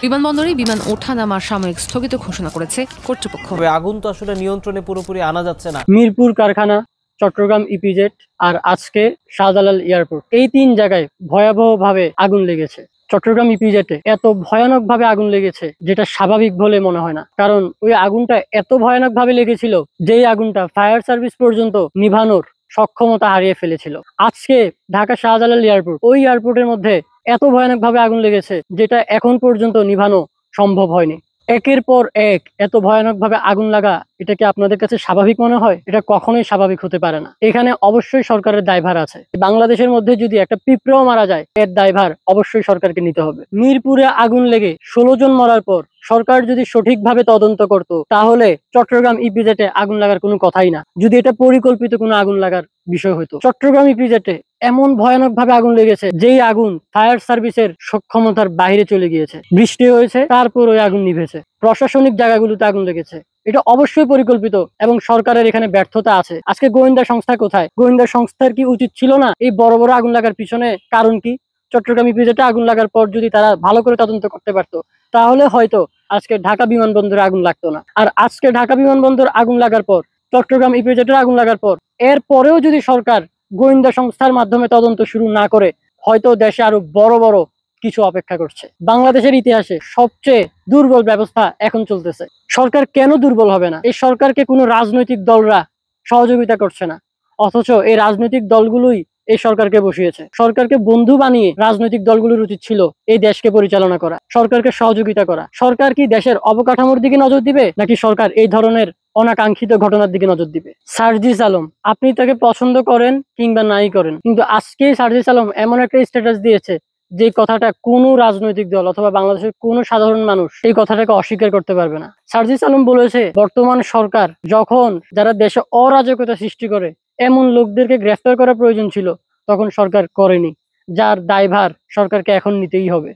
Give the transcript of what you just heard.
বিমানবন্দরে বিমান ওঠা-নামার সাময়িক স্থগিত ঘোষণা করেছে কর্তৃপক্ষ। আগুন তো আসলে নিয়ন্ত্রণে পুরোপুরি আনা যাচ্ছে না। মিরপুর কারখানা, চট্টগ্রাম ইপিজেড আর আজকে শাহজালাল এয়ারপোর্ট, এই 3 জায়গায় ভয়াবহভাবে আগুন লেগেছে। চট্টগ্রাম ইপিজেটে এত ভয়ানকভাবে আগুন লেগেছে যেটা স্বাভাবিক বলে মনে হয় না, কারণ ওই আগুনটা এত ভয়ানকভাবে লেগেছিল যেই আগুনটা ফায়ার সার্ভিস পর্যন্ত নিভানোর সক্ষমতা হারিয়ে ফেলেছিল। আজকে ঢাকা শাহজালাল এয়ারপোর্ট, ওই এয়ারপোর্টের মধ্যে এত ভয়ানকভাবে আগুন লেগেছে যেটা এখন পর্যন্ত নিভানো সম্ভব হয়নি। একের পর এক এত ভয়ানকভাবে আগুন লাগা, এটা কি আপনাদের কাছে স্বাভাবিক মনে হয়? এটা কখনোই স্বাভাবিক হতে পারে না। এখানে অবশ্যই সরকারের দায়ভার আছে। বাংলাদেশের মধ্যে যদি একটা পিঁপড়াও মারা যায়, এর দায়ভার অবশ্যই সরকারকে নিতে হবে। মিরপুরে আগুন লেগে 16 জন মরার পর সরকার যদি সঠিকভাবে তদন্ত করত, তাহলে চট্টগ্রাম ইপিজেটে আগুন লাগার কোনো কথাই না। যদি এটা পরিকল্পিত কোনো আগুন লাগার বিষয় হতো। চট্টগ্রাম ইপিজেটে এমন ভয়ানকভাবে আগুন লেগেছে যেই আগুন ফায়ার সার্ভিসের সক্ষমতার বাইরে চলে গিয়েছে। বৃষ্টি হয়েছে, তারপর ওই আগুন নিভেছে। প্রশাসনিক জায়গাগুলোতে আগুন লেগেছে। এটা অবশ্যই পরিকল্পিত এবং সরকারের এখানে ব্যর্থতা আছে। আজকে গোয়েন্দা সংস্থা কোথায়? গোয়েন্দা সংস্থার কি উচিত ছিল না এই বড় বড় আগুন লাগার পিছনে কারণ কি? চট্টগ্রাম ইপিজেটে আগুন লাগার পর যদি তারা ভালো করে তদন্ত করতে পারতো, তাহলে হয়তো আজকে ঢাকা বিমানবন্দরে আগুন লাগতো না। আর আজকে ঢাকা বিমানবন্দর আগুন লাগার পর, চট্টগ্রাম ইপিজেটের আগুন লাগার পর, এর পরেও যদি সরকার গোয়েন্দা সংস্থার মাধ্যমে তদন্ত শুরু না করে, হয়তো দেশে আরো বড় বড় কিছু অপেক্ষা করছে। বাংলাদেশের ইতিহাসে সবচেয়ে দুর্বল ব্যবস্থা এখন চলতেছে। সরকার কেন দুর্বল হবে না? এই সরকারকে কোনো রাজনৈতিক দলরা সহযোগিতা করছে না, অথচ এই রাজনৈতিক দলগুলোই এই সরকারকে বসিয়েছে। সরকারকে বন্ধু বানিয়ে রাজনৈতিক দলগুলোর উচিত ছিল এই দেশকে পরিচালনা করা, সরকারকে সহযোগিতা করা। সরকার কি দেশের অবকাঠামোর দিকে নজর দিবে, নাকি সরকার এই ধরনের অনাকাঙ্ক্ষিত ঘটনার দিকে নজর দিবে? সার্জিস আলম, আপনি তাকে পছন্দ করেন কিংবা নাই করেন, কিন্তু আজকে সার্জিস আলম এমন একটা স্ট্যাটাস দিয়েছে যে কথাটা কোনো রাজনৈতিক দল অথবা বাংলাদেশের কোনো সাধারণ মানুষ এই কথাটাকে অস্বীকার করতে পারবে না। সার্জিস আলম বলেছে, বর্তমান সরকার যখন যারা দেশে অরাজকতা সৃষ্টি করে এমন লোকদেরকে গ্রেফতার করা প্রয়োজন ছিল, তখন সরকার করেনি, যার দায়ভার সরকারকে এখন নিতেই হবে।